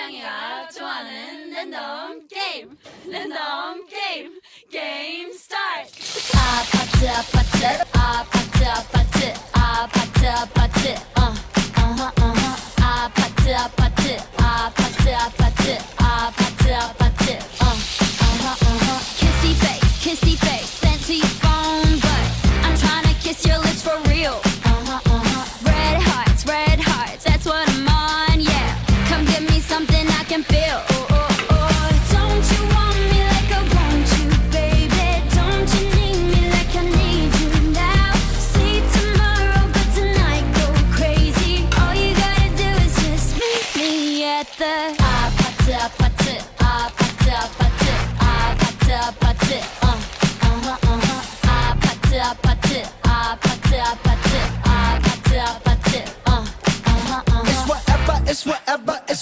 고양이가 좋아하는 랜덤 게임 게임 스타트. 아파트 아파트 아파트 아파트 아파트 아파트 아파트 아파트 아파트 아파트 아파트 아파트 kissy face sent to your phone but I'm trying to kiss your lips for real. Red hearts, that's what I'm on, yeah. Come give me something I can feel. Don't you want me like I want you, baby? Don't you need me like I need you now? See tomorrow, but tonight go crazy. All you gotta do is just meet me at the 아파트 아파트 아파트 아파트 아파트 아파트 아파트 아파트 아파트 아파트 아파트 아파트 It's whatever,